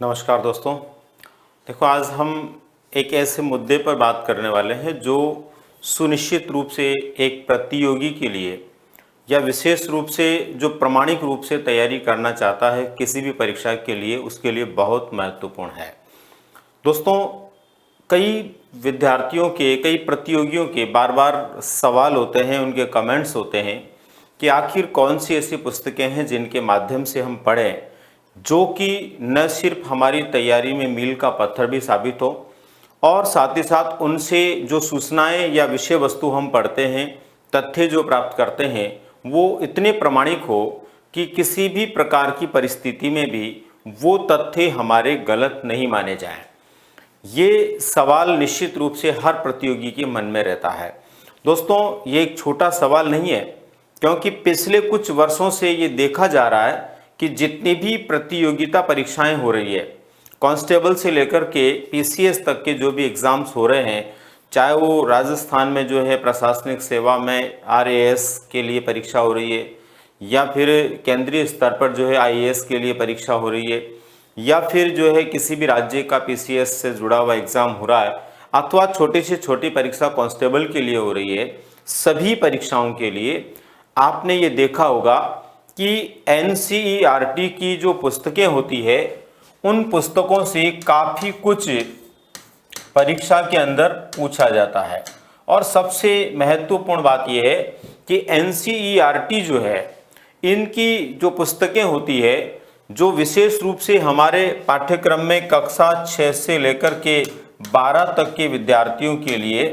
नमस्कार दोस्तों। देखो, आज हम एक ऐसे मुद्दे पर बात करने वाले हैं जो सुनिश्चित रूप से एक प्रतियोगी के लिए या विशेष रूप से जो प्रामाणिक रूप से तैयारी करना चाहता है किसी भी परीक्षा के लिए, उसके लिए बहुत महत्वपूर्ण है। दोस्तों, कई विद्यार्थियों के, कई प्रतियोगियों के बार बार सवाल होते हैं, उनके कमेंट्स होते हैं कि आखिर कौन सी ऐसी पुस्तकें हैं जिनके माध्यम से हम पढ़ें जो कि न सिर्फ हमारी तैयारी में मील का पत्थर भी साबित हो, और साथ ही साथ उनसे जो सूचनाएं या विषय वस्तु हम पढ़ते हैं, तथ्य जो प्राप्त करते हैं, वो इतने प्रामाणिक हो कि किसी भी प्रकार की परिस्थिति में भी वो तथ्य हमारे गलत नहीं माने जाएं। ये सवाल निश्चित रूप से हर प्रतियोगी के मन में रहता है। दोस्तों, ये एक छोटा सवाल नहीं है, क्योंकि पिछले कुछ वर्षों से ये देखा जा रहा है कि जितनी भी प्रतियोगिता परीक्षाएं हो रही है, कांस्टेबल से लेकर के पीसीएस तक के जो भी एग्ज़ाम्स हो रहे हैं, चाहे वो राजस्थान में जो है प्रशासनिक सेवा में आरएएस के लिए परीक्षा हो रही है, या फिर केंद्रीय स्तर पर जो है आईएएस के लिए परीक्षा हो रही है, या फिर जो है किसी भी राज्य का पीसीएस से जुड़ा हुआ एग्ज़ाम हो रहा है, अथवा छोटी से छोटी परीक्षा कांस्टेबल के लिए हो रही है, सभी परीक्षाओं के लिए आपने ये देखा होगा कि एनसीईआरटी की जो पुस्तकें होती है, उन पुस्तकों से काफ़ी कुछ परीक्षा के अंदर पूछा जाता है। और सबसे महत्वपूर्ण बात यह है कि एनसीईआरटी जो है, इनकी जो पुस्तकें होती है, जो विशेष रूप से हमारे पाठ्यक्रम में कक्षा 6 से लेकर के 12 तक के विद्यार्थियों के लिए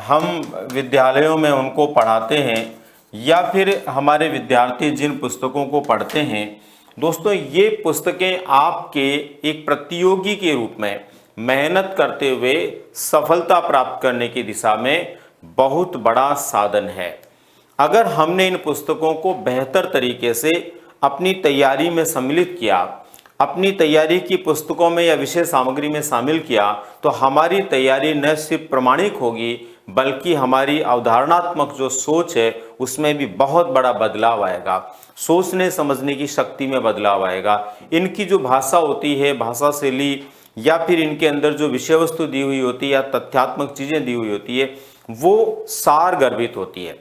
हम विद्यालयों में उनको पढ़ाते हैं, या फिर हमारे विद्यार्थी जिन पुस्तकों को पढ़ते हैं, दोस्तों ये पुस्तकें आपके एक प्रतियोगी के रूप में मेहनत करते हुए सफलता प्राप्त करने की दिशा में बहुत बड़ा साधन है। अगर हमने इन पुस्तकों को बेहतर तरीके से अपनी तैयारी में सम्मिलित किया, अपनी तैयारी की पुस्तकों में या विषय सामग्री में शामिल किया, तो हमारी तैयारी न सिर्फ प्रामाणिक होगी, बल्कि हमारी अवधारणात्मक जो सोच है उसमें भी बहुत बड़ा बदलाव आएगा। सोचने समझने की शक्ति में बदलाव आएगा। इनकी जो भाषा होती है, भाषा शैली, या फिर इनके अंदर जो विषय वस्तु दी हुई होती है या तथ्यात्मक चीज़ें दी हुई होती है, वो सार गर्भित होती है।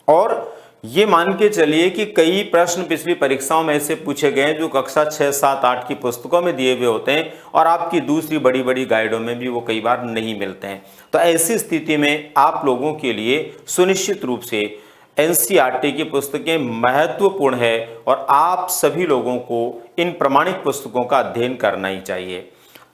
और ये मान के चलिए कि कई प्रश्न पिछली परीक्षाओं में ऐसे पूछे गए हैं जो कक्षा 6, 7, 8 की पुस्तकों में दिए हुए होते हैं, और आपकी दूसरी बड़ी बड़ी गाइडों में भी वो कई बार नहीं मिलते हैं। तो ऐसी स्थिति में आप लोगों के लिए सुनिश्चित रूप से एनसीईआरटी की पुस्तकें महत्वपूर्ण है, और आप सभी लोगों को इन प्रामाणिक पुस्तकों का अध्ययन करना ही चाहिए।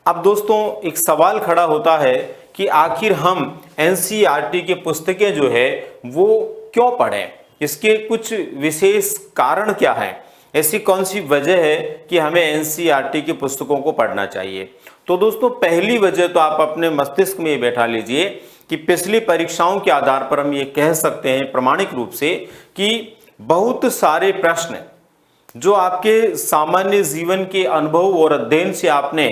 अब दोस्तों, एक सवाल खड़ा होता है कि आखिर हम एनसीईआरटी की पुस्तकें जो है वो क्यों पढ़ें, इसके कुछ विशेष कारण क्या है, ऐसी कौन सी वजह है कि हमें एनसीईआरटी की पुस्तकों को पढ़ना चाहिए। तो दोस्तों, पहली वजह तो आप अपने मस्तिष्क में बैठा लीजिए कि पिछली परीक्षाओं के आधार पर हम ये कह सकते हैं प्रामाणिक रूप से कि बहुत सारे प्रश्न जो आपके सामान्य जीवन के अनुभव और अध्ययन से आपने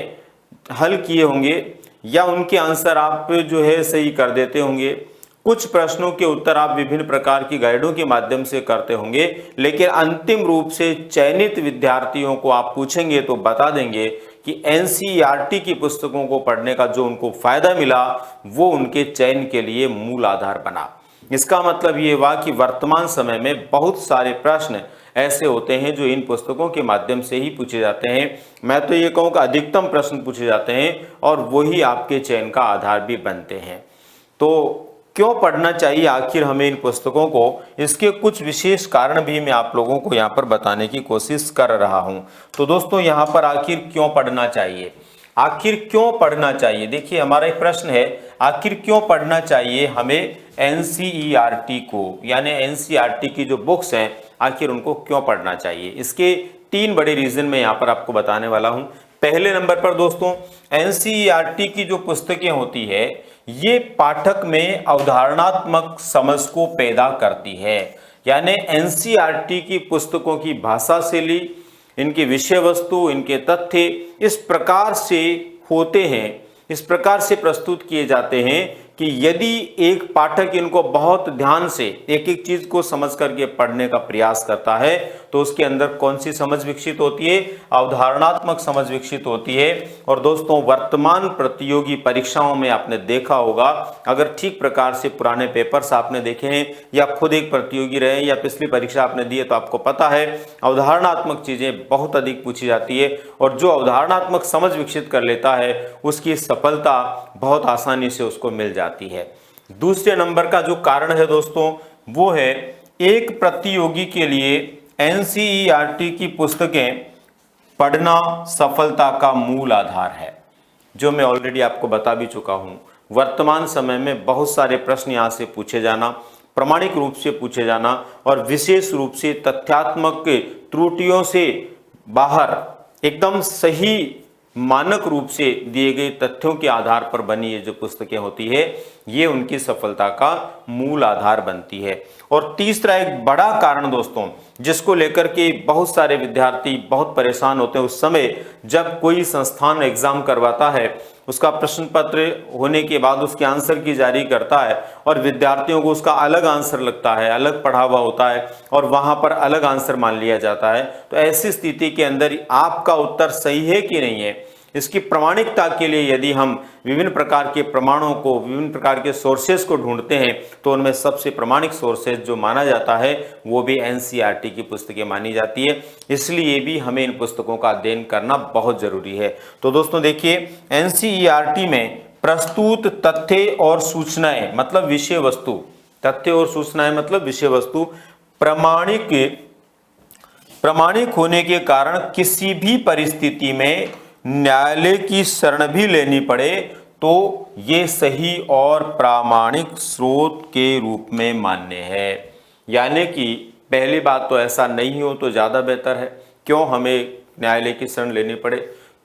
हल किए होंगे, या उनके आंसर आप जो है सही कर देते होंगे, कुछ प्रश्नों के उत्तर आप विभिन्न प्रकार की गाइडों के माध्यम से करते होंगे, लेकिन अंतिम रूप से चयनित विद्यार्थियों को आप पूछेंगे तो बता देंगे कि एनसीईआरटी की पुस्तकों को पढ़ने का जो उनको फायदा मिला, वो उनके चयन के लिए मूल आधार बना। इसका मतलब ये हुआ कि वर्तमान समय में बहुत सारे प्रश्न ऐसे होते हैं जो इन पुस्तकों के माध्यम से ही पूछे जाते हैं। मैं तो ये कहूँ कि अधिकतम प्रश्न पूछे जाते हैं, और वही आपके चयन का आधार भी बनते हैं। तो क्यों पढ़ना चाहिए आखिर हमें इन पुस्तकों को, इसके कुछ विशेष कारण भी मैं आप लोगों को यहाँ पर बताने की कोशिश कर रहा हूँ। तो दोस्तों, यहाँ पर आखिर क्यों पढ़ना चाहिए, आखिर क्यों पढ़ना चाहिए, देखिए हमारा एक प्रश्न है, आखिर क्यों पढ़ना चाहिए हमें एनसीईआरटी को, यानी एनसीईआरटी की जो बुक्स हैं, आखिर उनको क्यों पढ़ना चाहिए। इसके 3 बड़े रीज़न मैं यहाँ पर आपको बताने वाला हूँ। पहले नंबर पर दोस्तों, एनसीईआरटी की जो पुस्तकें होती है, ये पाठक में अवधारणात्मक समझ को पैदा करती है। यानी एनसीईआरटी की पुस्तकों की भाषा शैली, इनके विषय वस्तु, इनके तथ्य इस प्रकार से होते हैं, इस प्रकार से प्रस्तुत किए जाते हैं कि यदि एक पाठक इनको बहुत ध्यान से एक एक चीज को समझ करके पढ़ने का प्रयास करता है तो उसके अंदर कौन सी समझ विकसित होती है? अवधारणात्मक समझ विकसित होती है। और दोस्तों, वर्तमान प्रतियोगी परीक्षाओं में आपने देखा होगा, अगर ठीक प्रकार से पुराने पेपर्स आपने देखे हैं या खुद एक प्रतियोगी रहे या पिछली परीक्षा आपने दी है तो आपको पता है अवधारणात्मक चीजें बहुत अधिक पूछी जाती है और जो अवधारणात्मक समझ विकसित कर लेता है उसकी सफलता बहुत आसानी से उसको मिल जाती है। दूसरे नंबर का जो कारण है दोस्तों वो है, एक प्रतियोगी के लिए एनसीईआरटी की पुस्तकें पढ़ना सफलता का मूल आधार है, जो मैं ऑलरेडी आपको बता भी चुका हूं। वर्तमान समय में बहुत सारे प्रश्न यहां से पूछे जाना, प्रामाणिक रूप से पूछे जाना और विशेष रूप से तथ्यात्मक त्रुटियों से बाहर एकदम सही मानक रूप से दिए गए तथ्यों के आधार पर बनी ये जो पुस्तकें होती है ये उनकी सफलता का मूल आधार बनती है। और तीसरा एक बड़ा कारण दोस्तों जिसको लेकर के बहुत सारे विद्यार्थी बहुत परेशान होते हैं उस समय जब कोई संस्थान एग्जाम करवाता है, उसका प्रश्न पत्र होने के बाद उसके आंसर की जारी करता है और विद्यार्थियों को उसका अलग आंसर लगता है, अलग पढ़ा हुआ होता है और वहां पर अलग आंसर मान लिया जाता है। तो ऐसी स्थिति के अंदर आपका उत्तर सही है कि नहीं है, इसकी प्रामाणिकता के लिए यदि हम विभिन्न प्रकार के प्रमाणों को, विभिन्न प्रकार के सोर्सेज को ढूंढते हैं तो उनमें सबसे प्रामाणिक सोर्सेज जो माना जाता है वो भी एनसीईआरटी की पुस्तकें मानी जाती है। इसलिए भी हमें इन पुस्तकों का अध्ययन करना बहुत जरूरी है। तो दोस्तों देखिए, एनसीईआरटी में प्रस्तुत तथ्य और सूचनाएं मतलब विषय वस्तु, तथ्य और सूचनाएं मतलब विषय वस्तु प्रामाणिक होने के कारण किसी भी परिस्थिति में न्यायालय की शरण भी लेनी पड़े तो ये सही और प्रामाणिक स्रोत के रूप में मान्य है। यानी कि पहली बात तो ऐसा नहीं हो तो ज़्यादा बेहतर है। क्यों हमें न्यायालय की शरण लेनी पड़े,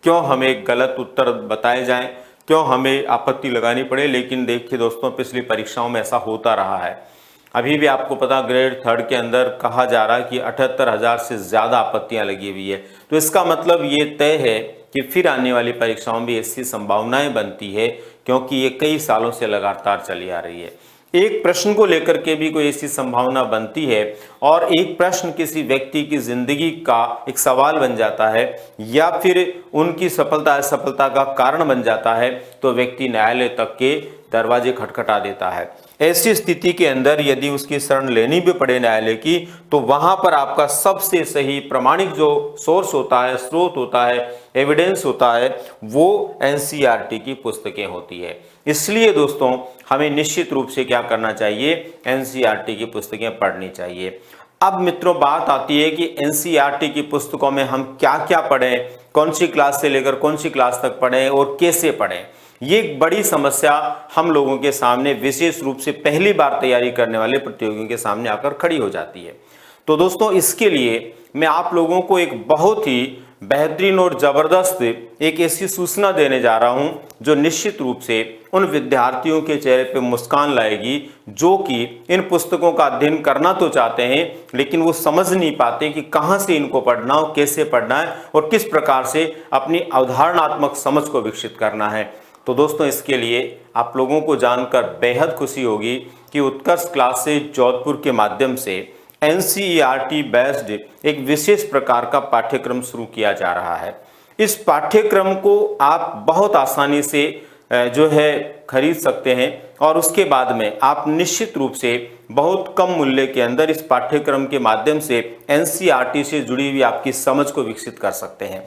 क्यों हमें गलत उत्तर बताए जाएं, क्यों हमें आपत्ति लगानी पड़े। लेकिन देखिए दोस्तों, पिछली परीक्षाओं में ऐसा होता रहा है। अभी भी आपको पता ग्रेड 3 के अंदर कहा जा रहा है कि 78,000 से ज़्यादा आपत्तियां लगी हुई है। तो इसका मतलब ये तय है कि फिर आने वाली परीक्षाओं में ऐसी संभावनाएं बनती है क्योंकि ये कई सालों से लगातार चली आ रही है। एक प्रश्न को लेकर के भी कोई ऐसी संभावना बनती है और एक प्रश्न किसी व्यक्ति की जिंदगी का एक सवाल बन जाता है या फिर उनकी सफलता असफलता का कारण बन जाता है तो व्यक्ति न्यायालय तक के दरवाजे खटखटा देता है। ऐसी स्थिति के अंदर यदि उसकी शरण लेनी भी पड़े न्यायालय की तो वहां पर आपका सबसे सही प्रामाणिक जो सोर्स होता है, स्रोत होता है, एविडेंस होता है, वो एनसीईआरटी की पुस्तकें होती है। इसलिए दोस्तों हमें निश्चित रूप से क्या करना चाहिए, एनसीईआरटी की पुस्तकें पढ़नी चाहिए। अब मित्रों बात आती है कि एनसीईआरटी की पुस्तकों में हम क्या क्या पढ़ें, कौन सी क्लास से लेकर कौन सी क्लास तक पढ़ें और कैसे पढ़ें। ये एक बड़ी समस्या हम लोगों के सामने, विशेष रूप से पहली बार तैयारी करने वाले प्रतियोगियों के सामने आकर खड़ी हो जाती है। तो दोस्तों इसके लिए मैं आप लोगों को एक बहुत ही बेहतरीन और ज़बरदस्त एक ऐसी सूचना देने जा रहा हूं जो निश्चित रूप से उन विद्यार्थियों के चेहरे पे मुस्कान लाएगी जो कि इन पुस्तकों का अध्ययन करना तो चाहते हैं लेकिन वो समझ नहीं पाते कि कहां से इनको पढ़ना हो, कैसे पढ़ना है और किस प्रकार से अपनी अवधारणात्मक समझ को विकसित करना है। तो दोस्तों इसके लिए आप लोगों को जानकर बेहद खुशी होगी कि उत्कर्ष क्लासेज जोधपुर के माध्यम से एनसीईआरटी बेस्ड एक विशेष प्रकार का पाठ्यक्रम शुरू किया जा रहा है। इस पाठ्यक्रम को आप बहुत आसानी से जो है खरीद सकते हैं और उसके बाद में आप निश्चित रूप से बहुत कम मूल्य के अंदर इस पाठ्यक्रम के माध्यम से एनसीईआरटी से जुड़ी हुई आपकी समझ को विकसित कर सकते हैं।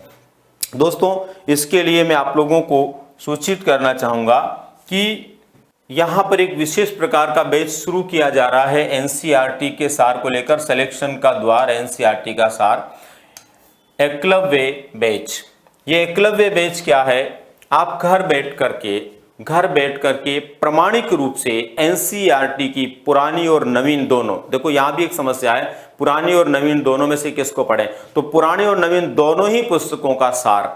दोस्तों इसके लिए मैं आप लोगों को सूचित करना चाहूँगा कि यहाँ पर एक विशेष प्रकार का बैच शुरू किया जा रहा है एनसीईआरटी के सार को लेकर, सिलेक्शन का द्वार एनसीईआरटी का सार, एकलव्य बैच। ये एकलव्य बैच क्या है, आप घर बैठ करके प्रामाणिक रूप से एनसीईआरटी की पुरानी और नवीन दोनों, देखो यहाँ भी एक समस्या है, पुरानी और नवीन दोनों में से किसको पढ़ें, तो पुरानी और नवीन दोनों ही पुस्तकों का सार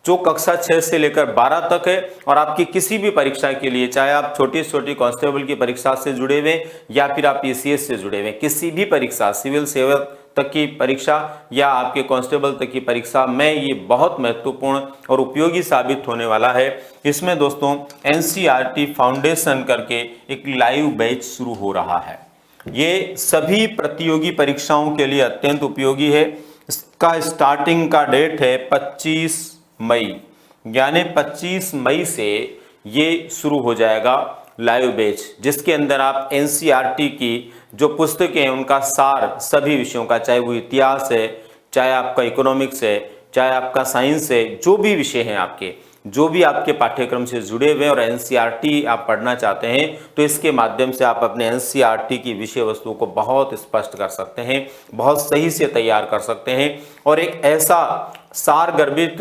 जो कक्षा 6 से लेकर 12 तक है और आपकी किसी भी परीक्षा के लिए, चाहे आप छोटी से छोटी कांस्टेबल की परीक्षा से जुड़े हुए या फिर आप पीसीएस से जुड़े हुए, किसी भी परीक्षा, सिविल सेवा तक की परीक्षा या आपके कांस्टेबल तक की परीक्षा में ये बहुत महत्वपूर्ण और उपयोगी साबित होने वाला है। इसमें दोस्तों एनसीईआरटी फाउंडेशन करके एक लाइव बैच शुरू हो रहा है। ये सभी प्रतियोगी परीक्षाओं के लिए अत्यंत उपयोगी है। इसका स्टार्टिंग का डेट है 25 मई, यानी 25 मई से ये शुरू हो जाएगा लाइव बैच, जिसके अंदर आप एनसीईआरटी की जो पुस्तकें हैं उनका सार सभी विषयों का, चाहे वो इतिहास है, चाहे आपका इकोनॉमिक्स है, चाहे आपका साइंस है, जो भी विषय हैं आपके, जो भी आपके पाठ्यक्रम से जुड़े हुए और एनसीईआरटी आप पढ़ना चाहते हैं तो इसके माध्यम से आप अपने एनसीईआरटी की विषय वस्तु को बहुत स्पष्ट कर सकते हैं, बहुत सही से तैयार कर सकते हैं और एक ऐसा सार गर्भित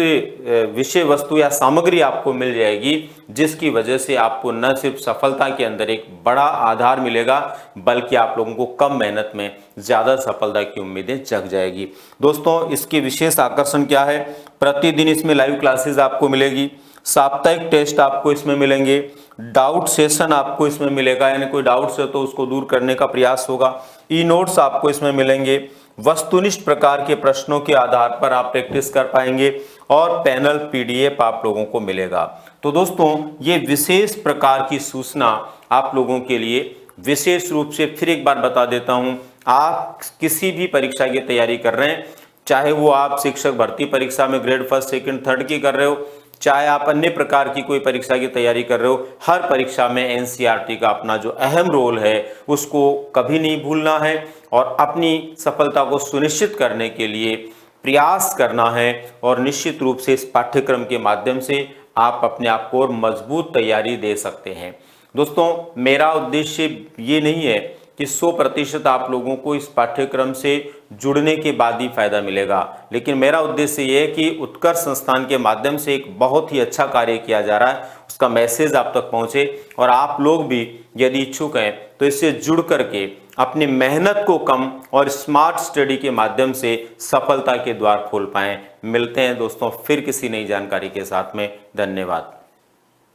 विषय वस्तु या सामग्री आपको मिल जाएगी जिसकी वजह से आपको न सिर्फ सफलता के अंदर एक बड़ा आधार मिलेगा बल्कि आप लोगों को कम मेहनत में ज़्यादा सफलता की उम्मीदें जग जाएगी। दोस्तों इसके विशेष आकर्षण क्या है? प्रतिदिन इसमें लाइव क्लासेस आपको मिलेगी, साप्ताहिक टेस्ट आपको इसमें मिलेंगे, डाउट सेशन आपको इसमें मिलेगा, यानी कोई डाउट्स है तो उसको दूर करने का प्रयास होगा, ई नोट्स आपको इसमें मिलेंगे, वस्तुनिष्ठ प्रकार के प्रश्नों के आधार पर आप प्रैक्टिस कर पाएंगे और पैनल पीडीएफ आप लोगों को मिलेगा। तो दोस्तों ये विशेष प्रकार की सूचना आप लोगों के लिए विशेष रूप से फिर एक बार बता देता हूं। आप किसी भी परीक्षा की तैयारी कर रहे हैं, चाहे वो आप शिक्षक भर्ती परीक्षा में ग्रेड फर्स्ट सेकंड थर्ड की कर रहे हो, चाहे आप अन्य प्रकार की कोई परीक्षा की तैयारी कर रहे हो, हर परीक्षा में एनसीईआरटी का अपना जो अहम रोल है उसको कभी नहीं भूलना है और अपनी सफलता को सुनिश्चित करने के लिए प्रयास करना है और निश्चित रूप से इस पाठ्यक्रम के माध्यम से आप अपने आप को और मजबूत तैयारी दे सकते हैं। दोस्तों मेरा उद्देश्य ये नहीं है कि 100% आप लोगों को इस पाठ्यक्रम से जुड़ने के बाद ही फायदा मिलेगा, लेकिन मेरा उद्देश्य ये है कि उत्कर्ष संस्थान के माध्यम से एक बहुत ही अच्छा कार्य किया जा रहा है, उसका मैसेज आप तक पहुंचे और आप लोग भी यदि इच्छुक हैं तो इससे जुड़ करके अपनी मेहनत को कम और स्मार्ट स्टडी के माध्यम से सफलता के द्वार खोल पाएं। मिलते हैं दोस्तों फिर किसी नई जानकारी के साथ में। धन्यवाद।